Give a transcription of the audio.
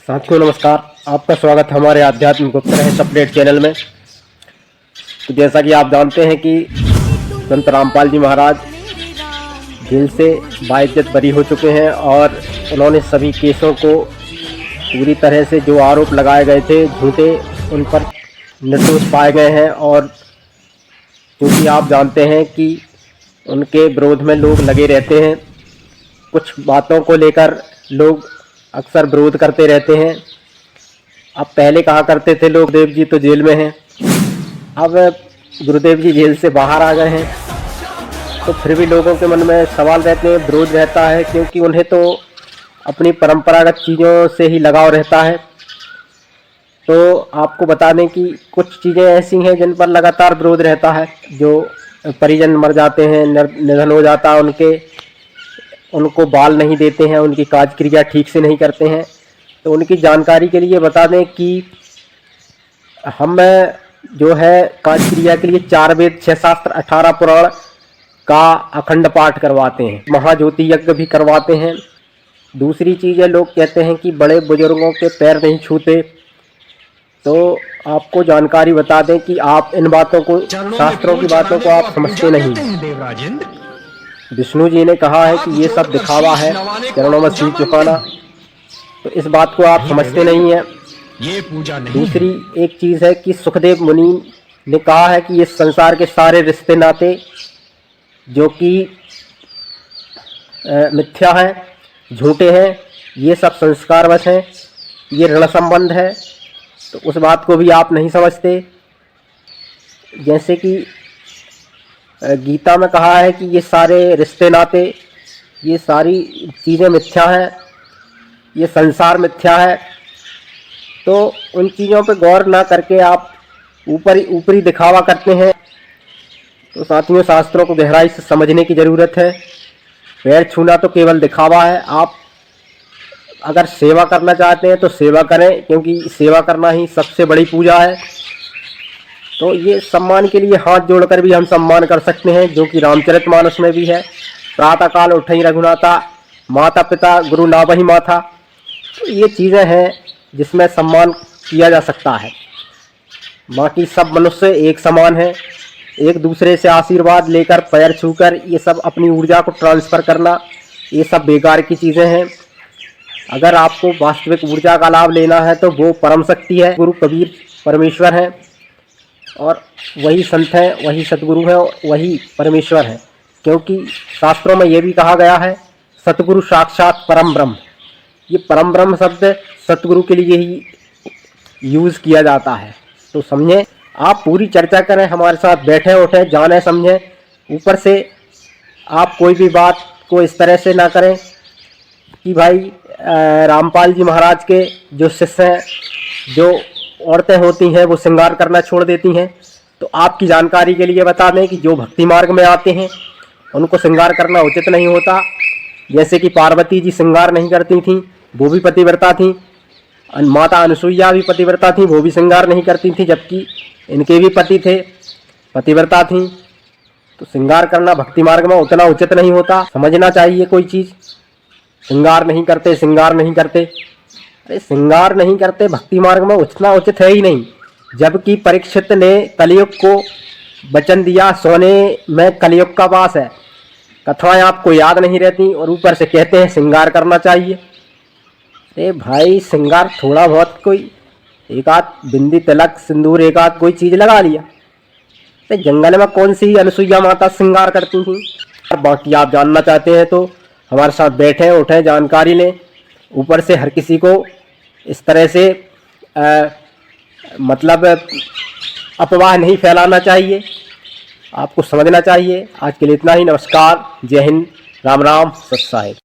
साथियों नमस्कार, आपका स्वागत हमारे आध्यात्मिक उत्तर है अपडेट चैनल में। तो जैसा कि आप जानते हैं कि संत रामपाल जी महाराज जेल से बाइज्जत बरी हो चुके हैं और उन्होंने सभी केसों को पूरी तरह से जो आरोप लगाए गए थे झूठे, उन पर निर्दोष पाए गए हैं। और क्योंकि आप जानते हैं कि उनके विरोध में लोग लगे रहते हैं, कुछ बातों को लेकर लोग अक्सर विरोध करते रहते हैं। अब पहले कहा करते थे लोग गुरुदेव जी तो जेल में हैं, अब गुरुदेव जी जेल से बाहर आ गए हैं, तो फिर भी लोगों के मन में सवाल रहते हैं, विरोध रहता है, क्योंकि उन्हें तो अपनी परंपरागत चीज़ों से ही लगाव रहता है। तो आपको बता दें कि कुछ चीज़ें ऐसी हैं जिन पर लगातार विरोध रहता है। जो परिजन मर जाते हैं, निधन हो जाता है, उनको बाल नहीं देते हैं, उनकी काज क्रिया ठीक से नहीं करते हैं। तो उनकी जानकारी के लिए बता दें कि हम जो है काज क्रिया के लिए 4 वेद 6 शास्त्र 18 पुराण का अखंड पाठ करवाते हैं, महाज्योति यज्ञ भी करवाते हैं। दूसरी चीज़ है, लोग कहते हैं कि बड़े बुजुर्गों के पैर नहीं छूते। तो आपको जानकारी बता दें कि आप इन बातों को, शास्त्रों की बातों को आप समझते नहीं। विष्णु जी ने कहा है कि ये सब दिखावा है, चरणों में सिर झुकाना, तो इस बात को आप समझते नहीं है। ये पूजा नहीं। दूसरी एक चीज़ है कि सुखदेव मुनि ने कहा है कि ये संसार के सारे रिश्ते नाते जो कि मिथ्या हैं, झूठे हैं, ये सब संस्कारवश हैं, ये ऋण संबंध है। तो उस बात को भी आप नहीं समझते। जैसे कि गीता में कहा है कि ये सारे रिश्ते नाते, ये सारी चीज़ें मिथ्या हैं, ये संसार मिथ्या है। तो उन चीज़ों पे गौर ना करके आप ऊपरी दिखावा करते हैं। तो साथियों, शास्त्रों को गहराई से समझने की ज़रूरत है। पैर छूना तो केवल दिखावा है। आप अगर सेवा करना चाहते हैं तो सेवा करें, क्योंकि सेवा करना ही सबसे बड़ी पूजा है। तो ये सम्मान के लिए हाथ जोड़कर भी हम सम्मान कर सकते हैं, जो कि रामचरितमानस में भी है। प्रातः काल उठई रघुनाथा, माता पिता गुरु नावहि माथा। तो ये चीज़ें हैं जिसमें सम्मान किया जा सकता है। बाकी सब मनुष्य एक समान है। एक दूसरे से आशीर्वाद लेकर, पैर छूकर, ये सब अपनी ऊर्जा को ट्रांसफ़र करना, ये सब बेकार की चीज़ें हैं। अगर आपको वास्तविक ऊर्जा का लाभ लेना है तो वो परम शक्ति है, गुरु कबीर परमेश्वर हैं, और वही संत हैं, वही सतगुरु हैं, वही परमेश्वर हैं। क्योंकि शास्त्रों में ये भी कहा गया है, सतगुरु साक्षात परम ब्रह्म। ये परम ब्रह्म शब्द सतगुरु के लिए ही यूज़ किया जाता है। तो समझें, आप पूरी चर्चा करें, हमारे साथ बैठें उठें, जानें समझें। ऊपर से आप कोई भी बात को इस तरह से ना करें कि भाई रामपाल जी महाराज के जो शिष्य हैं, जो औरतें होती हैं, वो श्रृंगार करना छोड़ देती हैं। तो आपकी जानकारी के लिए बता दें कि जो भक्ति मार्ग में आते हैं उनको श्रृंगार करना उचित नहीं होता। जैसे कि पार्वती जी श्रृंगार नहीं करती थीं, वो भी पतिव्रता थीं। माता अनुसुईया भी पतिव्रता थीं, वो भी श्रृंगार नहीं करती थीं, जबकि इनके भी पति थे, पतिव्रता थीं। तो श्रृंगार करना भक्ति मार्ग में उतना उचित नहीं होता। समझना चाहिए कोई चीज़। श्रृंगार नहीं करते, श्रृंगार नहीं करते, अरे श्रृंगार नहीं करते भक्ति मार्ग में उतना उचित है ही नहीं। जबकि परीक्षित ने कलयुग को वचन दिया, सोने में कलयुग का वास है। कथाएं आपको याद नहीं रहती और ऊपर से कहते हैं श्रृंगार करना चाहिए। अरे भाई, श्रृंगार थोड़ा बहुत, कोई एक आध बिंदी तिलक सिंदूर एक आध कोई चीज़ लगा लिया। तो जंगल में कौन सी अनुसुईया माता श्रृंगार करती थी। बाकी आप जानना चाहते हैं तो हमारे साथ बैठें उठें, जानकारी लें। ऊपर से हर किसी को इस तरह से मतलब अफवाह नहीं फैलाना चाहिए, आपको समझना चाहिए। आज के लिए इतना ही। नमस्कार, जय हिंद, राम राम, सत साहिब।